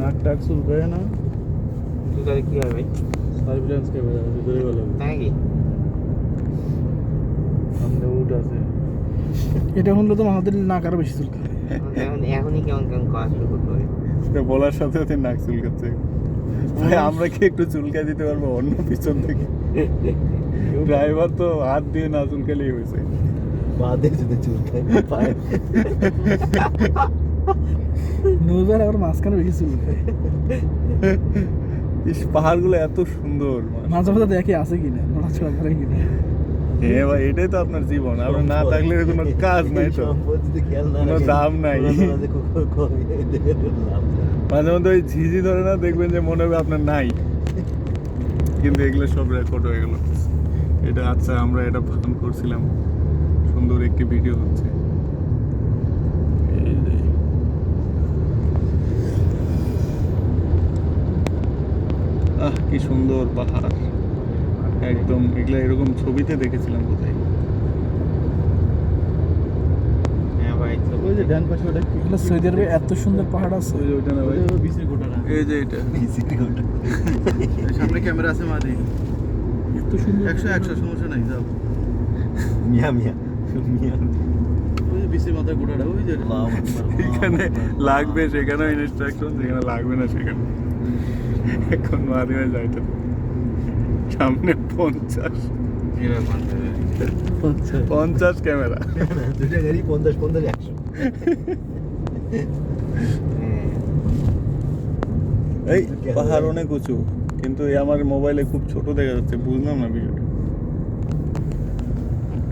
নাক টাক চুলকায় না? চুলকালে কি হয় ভাই? সার্ভিলেন্স ক্যামেরা ভিতরে গেল তাই কি? সামনে উঠ আছে। এটা হলো তো আমাদের নাক আরো বেশি চুলকায়। এখনই কেমন কেমন করা শুরু করতে হবে। এটা বলার সাথে সাথে নাক চুলকাচ্ছে। ভাই আমরা কি একটু চুলকায় দিতে পারবো অন্য পিছন থেকে? ড্রাইভার তো হাত দিয়ে না চুলকালেই হয়েছে। বাদে যদি চুলকায় পায় নৌজার আবার মাঝখানে বেশি চুলকায়। ইস পাহাড়গুলো এত সুন্দর। মাঝে মাঝে দেখে আছে কিনা, নড়াচড়া করে কিনা। হ্যাঁ ভাই এটাই তো আপনার জীবন। আপনার না থাকলে এর কোনো কাজ নাই তো, সম্পদ যদি খেয়াল না কোনো রাখেন, দাম নাই। পুরোনো যে এদের লাভ নাই। মাঝে মধ্যে ওই ঝিঝি ধরে না দেখবেন যে মনে হবে আপনার নাই, কিন্তু এগুলো সব রেকর্ড হয়ে গেল। এটা আচ্ছা আমরা এটা ফান করছিলাম, সুন্দর একটি ভিডিও হচ্ছে। এই যে আহ কি সুন্দর পাহাড় একদম। এগুলা এরকম ছবিতে দেখেছিলাম কোথায়। হ্যাঁ ভাই, ওই যে ডান পাশে ওটা কি? এগুলো সৌদি আরবে এত সুন্দর পাহাড় আছে। ওই যে ওইটা না ভাই, বিসির গোটাটা এই যে এটা বিসির গোটা সামনে ক্যামেরা আছে মাঝে। এত সুন্দর 100 সমস্যা নাই, যাও। মিয়া মিয়া মিয়া ওই যে বিসি মাথায় গোটাটা ওই যে আল্লাহু আকবার, এখানে আল্লাহু লাগবে, আকবার। সেখানে ইনস্ট্রাকশন, যেখানে লাগবে না সেখানে। এখন মাধ্যমে যাইতে সামনে 50 ক্যামেরা। দুইটা গাড়ি 50 50 100 এই পাহাড় অনেক উঁচু, কিন্তু এই আমার মোবাইলে খুব ছোট দেখা যাচ্ছে, বুঝলাম না বিষয়টা।